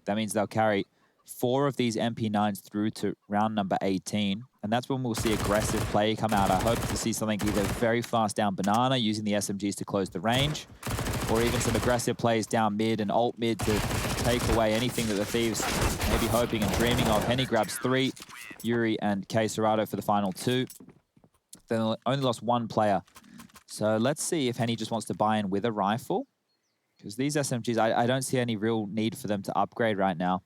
That means they'll carry 4 of these MP9s through to round number 18, and that's when we'll see aggressive play come out. I hope to see something either very fast down Banana, using the SMGs to close the range, or even some aggressive plays down mid and alt mid to take away anything that the Thieves may be hoping and dreaming of. Henny grabs 3, Yuri and K Serato for the final 2. They only lost 1 player. So let's see if Henny just wants to buy in with a rifle, because these SMGs, I don't see any real need for them to upgrade right now.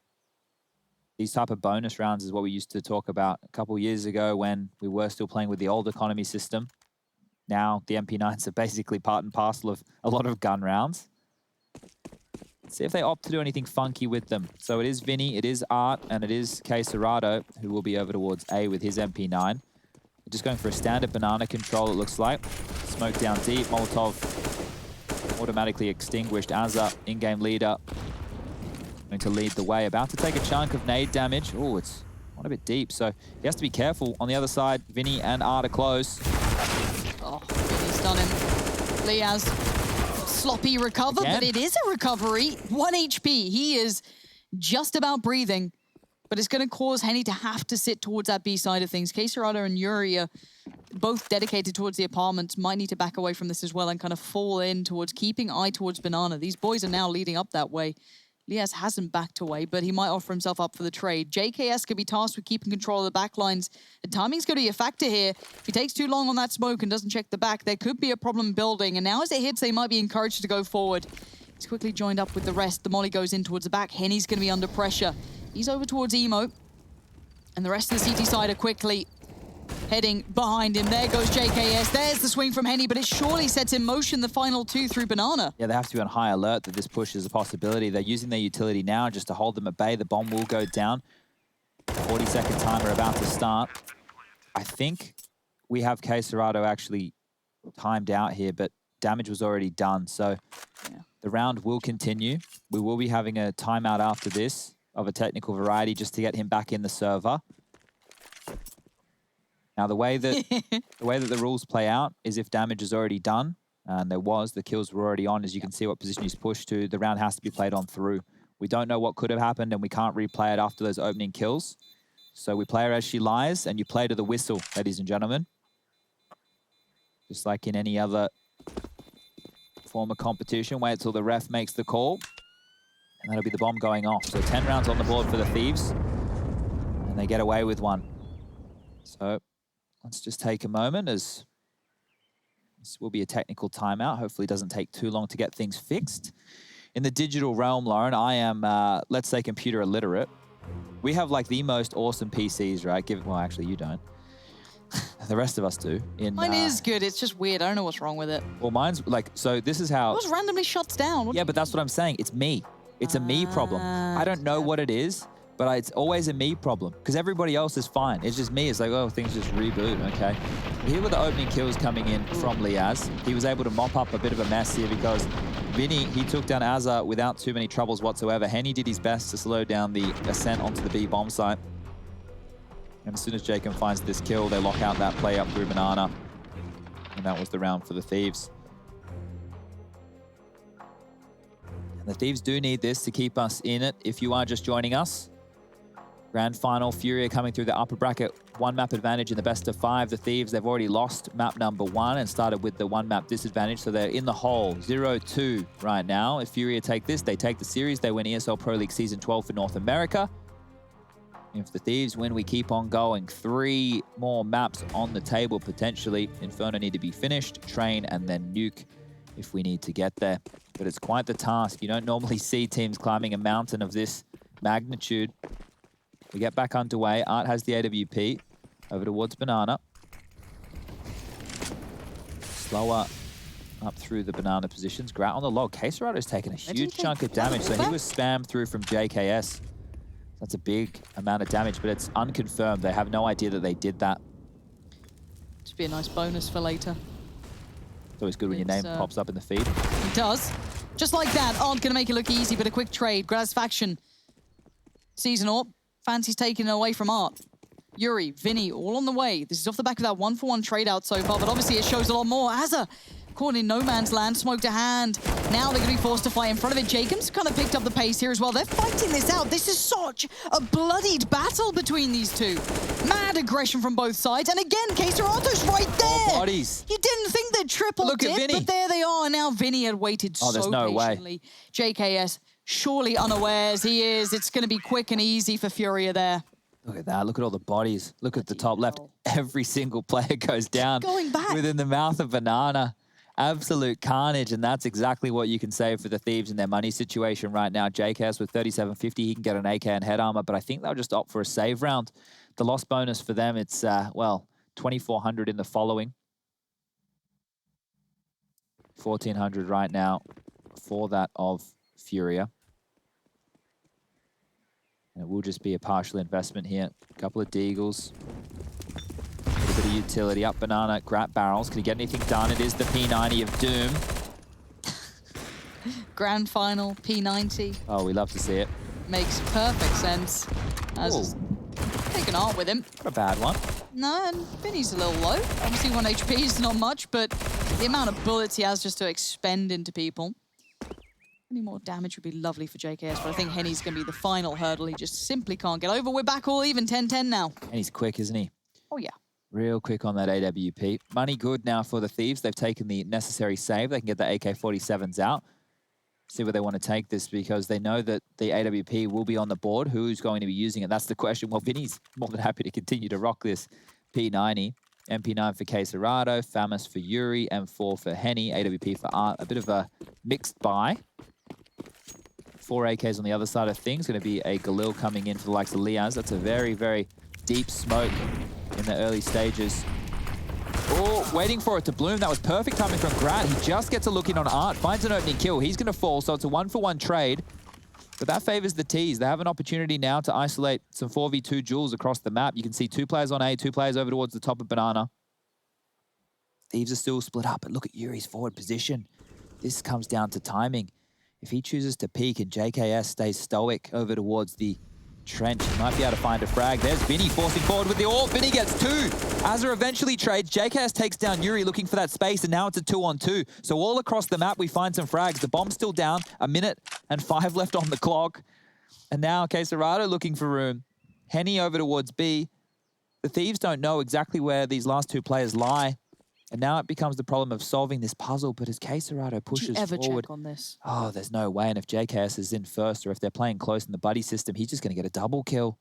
These type of bonus rounds is what we used to talk about a couple years ago when we were still playing with the old economy system. Now the MP9s are basically part and parcel of a lot of gun rounds. Let's see if they opt to do anything funky with them. So it is Vinny, it is Art, and it is K Serato who will be over towards A with his MP9. Just going for a standard Banana control, it looks like. Smoke down deep, Molotov automatically extinguished. Azza, in-game leader, going to lead the way. About to take a chunk of nade damage. Oh, it's not a bit deep, so he has to be careful. On the other side, Vinny and Art are close. Oh, Vinny's done him. Liaz, sloppy recover, Again? but it is a recovery. 1 HP. He is just about breathing, but it's going to cause Henny to have to sit towards that B side of things. K Serato and Yuri are both dedicated towards the apartments, might need to back away from this as well and kind of fall in towards keeping eye towards Banana. These boys are now leading up that way. Liaz hasn't backed away, but he might offer himself up for the trade. JKS could be tasked with keeping control of the back lines. The timing's going to be a factor here. If he takes too long on that smoke and doesn't check the back, there could be a problem building. And now as it hits, they might be encouraged to go forward. He's quickly joined up with the rest. The molly goes in towards the back. Henny's going to be under pressure. He's over towards Emo. And the rest of the CT side are quickly heading behind him. There goes JKS. There's the swing from Henny, but it surely sets in motion the final 2 through Banana. Yeah, they have to be on high alert that this push is a possibility. They're using their utility now just to hold them at bay. The bomb will go down. 40-second timer about to start. I think we have K Serato actually timed out here, but damage was already done. So yeah, the round will continue. We will be having a timeout after this of a technical variety just to get him back in the server. Now, the way that the rules play out is if damage is already done, and there was, the kills were already on, as you can see what position he's pushed to, the round has to be played on through. We don't know what could have happened, and we can't replay it after those opening kills. So we play her as she lies, and you play to the whistle, ladies and gentlemen. Just like in any other form of competition, wait until the ref makes the call, and that'll be the bomb going off. So 10 rounds on the board for the Thieves, and they get away with one. So let's just take a moment, as this will be a technical timeout. Hopefully it doesn't take too long to get things fixed. In the digital realm, Lauren, I am, let's say, computer illiterate. We have like the most awesome PCs, right? Well, actually you don't. The rest of us do. Mine is good. It's just weird. I don't know what's wrong with it. Well, mine's like, so this is how... It was randomly shuts down. Yeah, but that's what I'm saying. It's me. It's a me problem. I don't know what it is, but it's always a me problem because everybody else is fine. It's just me. It's like, oh, things just reboot, okay? Here were the opening kills coming in from Liaz. He was able to mop up a bit of a mess here because Vinny, he took down Azza without too many troubles whatsoever. Henny did his best to slow down the ascent onto the B bomb site. And as soon as Jacob finds this kill, they lock out that play up through Banana. And that was the round for the Thieves. And the Thieves do need this to keep us in it. If you are just joining us, Grand Final, FURIA coming through the upper bracket, 1 map advantage in the best of 5. The Thieves, they've already lost map number 1 and started with the 1 map disadvantage, so they're in the hole, 0-2 right now. If FURIA take this, they take the series. They win ESL Pro League Season 12 for North America. If the Thieves win, we keep on going. 3 more maps on the table, potentially. Inferno need to be finished, train, and then nuke if we need to get there. But it's quite the task. You don't normally see teams climbing a mountain of this magnitude. We get back underway. Art has the AWP over towards Banana. Slower up through the Banana positions. Grout on the log. K Serato's taken a huge chunk of damage, so he was spammed through from JKS. That's a big amount of damage, but it's unconfirmed. They have no idea that they did that. Just be a nice bonus for later. It's always good when your name pops up in the feed. It does. Just like that. Aren't going to make it look easy, but a quick trade. Gratisfaction. Season Orb. Fancy's taking it away from Art. Yuri, Vinny, all on the way. This is off the back of that 1-for-1 trade out so far, but obviously it shows a lot more. Azza caught in no man's land, smoke to hand. Now they're going to be forced to fight in front of it. Jacob's kind of picked up the pace here as well. They're fighting this out. This is such a bloodied battle between these two. Mad aggression from both sides. And again, Caserato's right there. Four bodies. You didn't think they'd triple Look at Vinny. but there they are. And now Vinny had waited so there's no way. patiently. JKS surely unawares. He is. It's going to be quick and easy for FURIA there. Look at that. Look at all the bodies. Look at the top left. Every single player goes down Going back. within the mouth of Banana. Absolute carnage, and that's exactly what you can say for the Thieves in their money situation right now. JKS with 3750, he can get an AK and head armor, but I think they'll just opt for a save round. The loss bonus for them, it's, well, 2,400 in the following. 1,400 right now for that of FURIA. And it will just be a partial investment here. A couple of deagles. A little bit of utility. Up Banana, grab barrels. Can he get anything done? It is the P90 of Doom. Grand final, P90. Oh, we love to see it. Makes perfect sense. As taking Art with him. Not a bad one. No, and Vinny's a little low. Obviously 1 HP is not much, but the amount of bullets he has just to expend into people. Any more damage would be lovely for JKS, but I think Henny's going to be the final hurdle. He just simply can't get over. We're back all even, 10-10 now. And he's quick, isn't he? Oh, yeah. Real quick on that AWP. Money good now for the Thieves. They've taken the necessary save. They can get the AK-47s out. See where they want to take this because they know that the AWP will be on the board. Who's going to be using it? That's the question. Well, Vinny's more than happy to continue to rock this P90. MP9 for Caserado, Famas for Yuri, M4 for Henny, AWP for Art. A bit of a mixed buy. 4 AKs on the other side of things. Going to be a Galil coming in for the likes of Liaz. That's a very, very deep smoke in the early stages. Oh, waiting for it to bloom. That was perfect timing from Grant. He just gets a look in on Art, finds an opening kill. He's going to fall, so it's a 1-for-1 trade. But that favors the T's. They have an opportunity now to isolate some 4v2 duels across the map. You can see 2 players on A, 2 players over towards the top of Banana. Thieves are still split up, but look at Yuri's forward position. This comes down to timing. If he chooses to peek and JKS stays stoic over towards the trench, he might be able to find a frag. There's Vinny forcing forward with the AWP. Vinny gets 2. Azza eventually trades. JKS takes down Yuri looking for that space, and now it's a 2-on-2. So all across the map, we find some frags. The bomb's still down. 1 minute and 5 left on the clock. And now Caserado looking for room. Henny over towards B. The Thieves don't know exactly where these last 2 players lie. And now it becomes the problem of solving this puzzle. But as Caserado pushes Did you ever forward, check on this? oh, there's no way. And if JKS is in first, or if they're playing close in the buddy system, he's just going to get a double kill.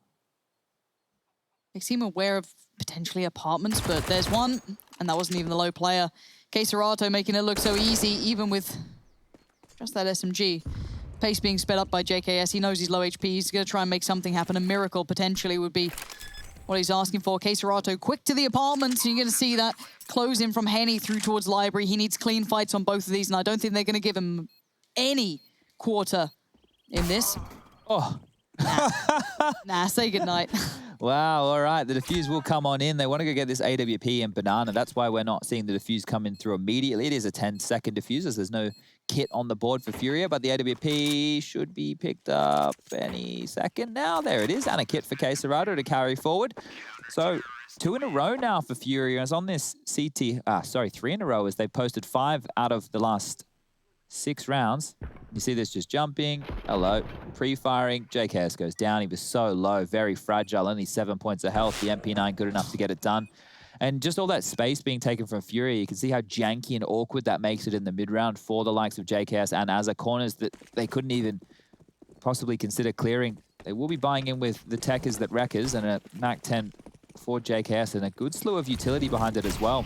They seem aware of potentially apartments, but there's one, and that wasn't even the low player. Caserado making it look so easy, even with just that SMG. Pace being sped up by JKS. He knows he's low HP. He's going to try and make something happen. A miracle potentially would be what he's asking for. Caserado quick to the apartments. You're going to see that close in from Henny through towards Library. He needs clean fights on both of these, and I don't think they're going to give him any quarter in this. Oh. Nah, say goodnight. Wow, all right. The defuse will come on in. They want to go get this AWP and Banana. That's why we're not seeing the defuse come in through immediately. It is a 10-second defuse as there's no kit on the board for FURIA, but the AWP should be picked up any second now. There it is, and a kit for Caserado to carry forward. So 2 in a row now for FURIA. It's on this 3 in a row as they posted 5 out of the last 6 rounds. You see this just jumping. Hello. Pre-firing. JKS goes down. He was so low, very fragile, only 7 points of health. The MP9 good enough to get it done. And just all that space being taken from FURIA, you can see how janky and awkward that makes it in the mid-round for the likes of JKS and Azza. Corners that they couldn't even possibly consider clearing. They will be buying in with the Techers that Wreckers and a MAC-10 for JKS and a good slew of utility behind it as well.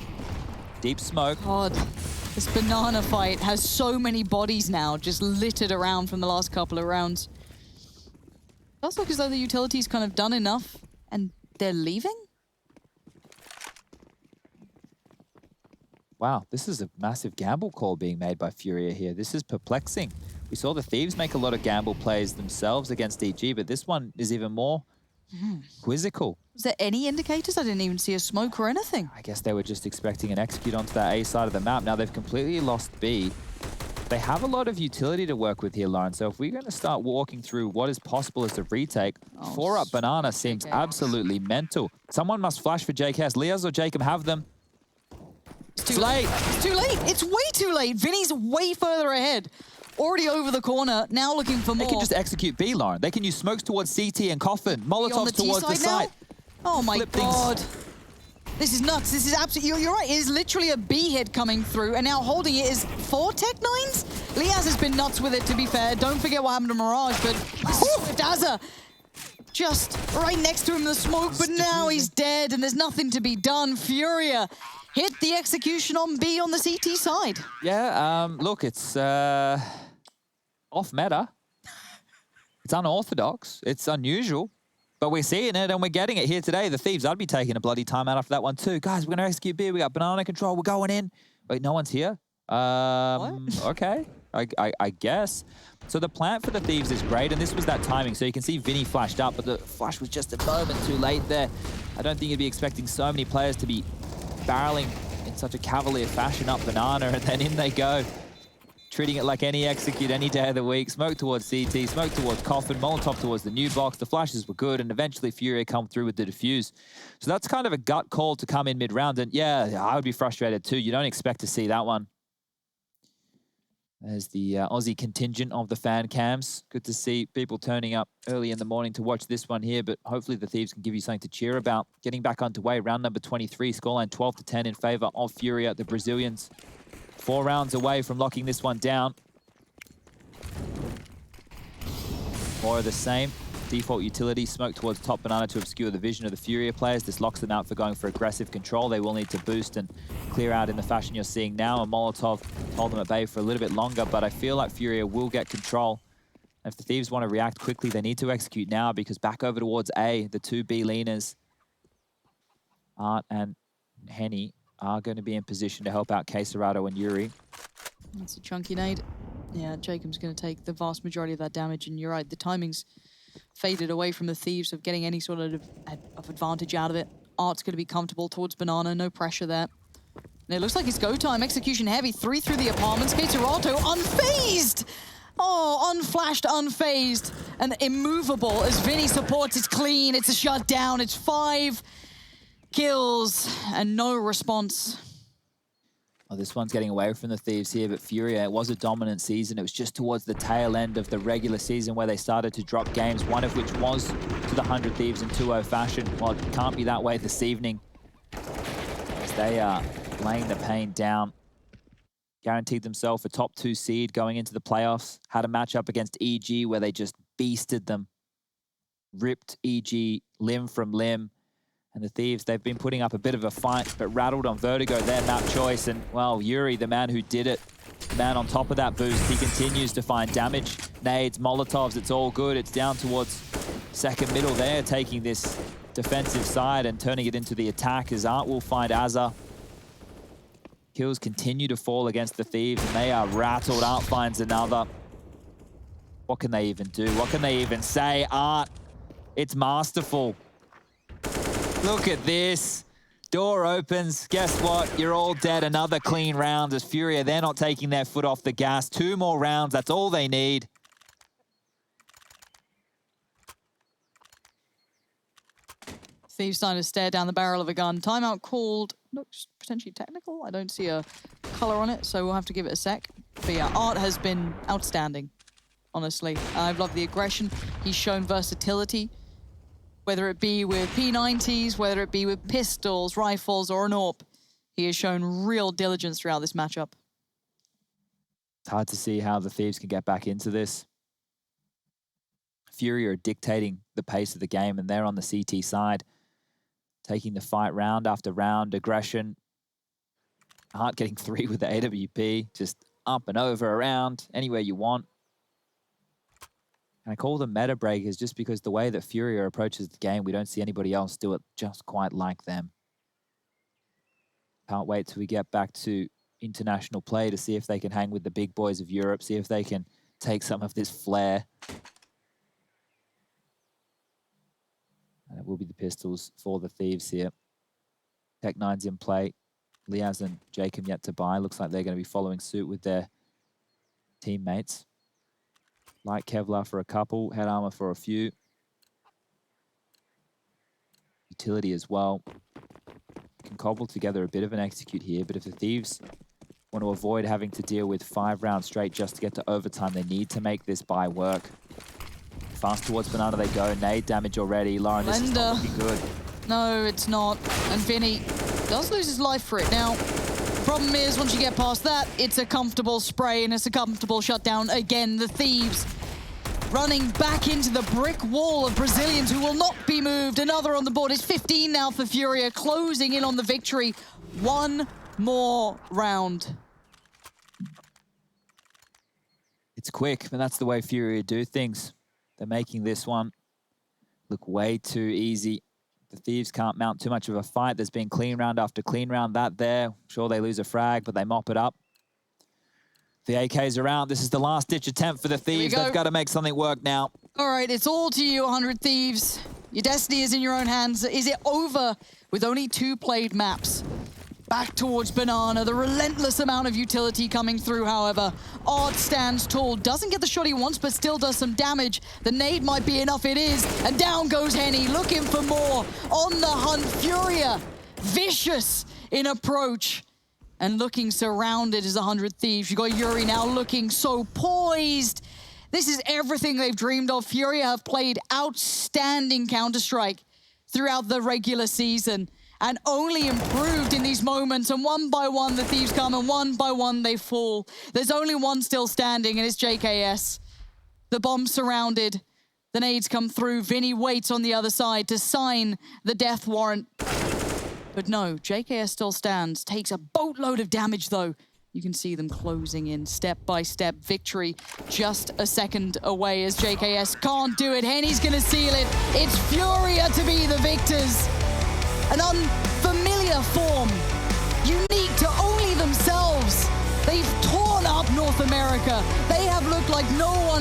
Deep smoke. God, this Banana fight has so many bodies now, just littered around from the last couple of rounds. It does look as though the utility's kind of done enough, and they're leaving? Wow, this is a massive gamble call being made by FURIA here. This is perplexing. We saw the Thieves make a lot of gamble plays themselves against EG, but this one is even more quizzical. Was there any indicators? I didn't even see a smoke or anything. I guess they were just expecting an execute onto that A side of the map. Now they've completely lost B. They have a lot of utility to work with here, Lauren. So if we're going to start walking through what is possible as a retake, 4-up Banana seems absolutely mental. Someone must flash for JKS. Leaz or Jacob have them. It's too late. It's too late. It's way too late. Vinny's way further ahead. Already over the corner, now looking for more. They can just execute B, Lauren. They can use smokes towards CT and Coffin, Molotovs towards the site. Oh my God. This is nuts. This is absolutely, you're right. It is literally a B hit coming through, and now holding it is 4 Tech-9s? Leaz has been nuts with it, to be fair. Don't forget what happened to Mirage, but Swift Azza just right next to him in the smoke, but now he's dead, and there's nothing to be done. FURIA hit the execution on B on the CT side. Yeah, look, it's off meta. It's unorthodox. It's unusual. But we're seeing it and we're getting it here today. The Thieves, I'd be taking a bloody timeout after that one too. Guys, we're going to execute B. We got banana control. We're going in. Wait, no one's here? What? Okay, I guess. So the plant for the Thieves is great, and this was that timing. So you can see Vinny flashed up, but the flash was just a moment too late there. I don't think you'd be expecting so many players to be barreling in such a cavalier fashion up banana, and then in they go. Treating it like any execute any day of the week. Smoke towards CT, smoke towards Coffin, Molotov towards the new box. The flashes were good, and eventually FURIA come through with the defuse. So that's kind of a gut call to come in mid-round, and yeah, I would be frustrated too. You don't expect to see that one. There's the Aussie contingent of the fan cams. Good to see people turning up early in the morning to watch this one here, but hopefully the Thieves can give you something to cheer about. Getting back underway, round number 23, scoreline 12-10 in favor of FURIA, the Brazilians. 4 rounds away from locking this one down. More of the same. Default utility, smoke towards top banana to obscure the vision of the FURIA players. This locks them out for going for aggressive control. They will need to boost and clear out in the fashion you're seeing now. And Molotov hold them at bay for a little bit longer, but I feel like FURIA will get control. If the Thieves want to react quickly, they need to execute now, because back over towards A, the 2 B leaners, Art and Henny, are going to be in position to help out Queserato and Yuri. That's a chunky nade. Yeah, Jacob's going to take the vast majority of that damage, and you're right, the timing's faded away from the Thieves of getting any sort of advantage out of it. Art's going to be comfortable towards Banana, no pressure there. And it looks like it's go time, execution heavy, 3 through the apartments. Queserato unfazed! Oh, unflashed, unfazed, and immovable as Vinny supports. It's clean, it's a shutdown, it's 5 kills and no response. Well, this one's getting away from the Thieves here, but FURIA, it was a dominant season. It was just towards the tail end of the regular season where they started to drop games, one of which was to the 100 Thieves in 2-0 fashion. Well, it can't be that way this evening, as they are laying the pain down. Guaranteed themselves a top 2 seed going into the playoffs. Had a matchup against EG where they just beasted them. Ripped EG limb from limb. And the Thieves, they've been putting up a bit of a fight, but rattled on Vertigo, their map choice. And, well, Yuri, the man who did it, the man on top of that boost, he continues to find damage. Nades, Molotovs, it's all good. It's down towards second middle there, taking this defensive side and turning it into the attack, as Art will find Azza. Kills continue to fall against the Thieves, and they are rattled. Art finds another. What can they even do? What can they even say? Art, it's masterful. Look at this. Door opens. Guess what? You're all dead. Another clean round as FURIA, they're not taking their foot off the gas. 2 more rounds. That's all they need. Thieves starting to stare down the barrel of a gun. Timeout called. Looks potentially technical. I don't see a color on it, so we'll have to give it a sec. But yeah, Art has been outstanding, honestly. I've loved the aggression. He's shown versatility. Whether it be with P90s, whether it be with pistols, rifles, or an AWP, he has shown real diligence throughout this matchup. It's hard to see how the Thieves can get back into this. FURIA are dictating the pace of the game, and they're on the CT side, taking the fight round after round. Aggression. Art getting 3 with the AWP, just up and over, around, anywhere you want. And I call them meta breakers just because the way that FURIA approaches the game, we don't see anybody else do it just quite like them. Can't wait till we get back to international play to see if they can hang with the big boys of Europe, see if they can take some of this flair. And it will be the pistols for the Thieves here. Tech9's in play. Liaz and Jacob yet to buy. Looks like they're going to be following suit with their teammates. Light Kevlar for a couple, head armor for a few. Utility as well. Can cobble together a bit of an execute here, but if the Thieves want to avoid having to deal with 5 rounds straight just to get to overtime, they need to make this buy work. Fast towards Banana they go. Nade damage already. Lauren, this is not looking good. No, it's not. And Vinny does lose his life for it. Now, problem is, once you get past that, it's a comfortable spray and it's a comfortable shutdown. Again, the Thieves running back into the brick wall of Brazilians who will not be moved. Another on the board. It's 15 now for FURIA, closing in on the victory. One more round. It's quick, but that's the way FURIA do things. They're making this one look way too easy. The Thieves can't mount too much of a fight. There's been clean round after clean round. That there, sure they lose a frag, but they mop it up. The AKs are out. This is the last-ditch attempt for the Thieves. They've got to make something work now. All right, it's all to you, 100 Thieves. Your destiny is in your own hands. Is it over with only 2 played maps? Back towards Banana, the relentless amount of utility coming through, however. Art stands tall, doesn't get the shot he wants, but still does some damage. The nade might be enough, it is. And down goes Henny, looking for more. On the hunt, FURIA, vicious in approach. And looking surrounded as 100 Thieves. You got Yuri now looking so poised. This is everything they've dreamed of. FURIA have played outstanding Counter-Strike throughout the regular season and only improved in these moments. And one by one, the Thieves come, and one by one, they fall. There's only one still standing, and it's JKS. The bomb's surrounded. The nades come through. Vinny waits on the other side to sign the death warrant. But no, JKS still stands. Takes a boatload of damage, though. You can see them closing in step by step. Victory just a second away as JKS can't do it. Henny's gonna seal it. It's FURIA to be the victors. An unfamiliar form, unique to only themselves. They've torn up North America. They have looked like no one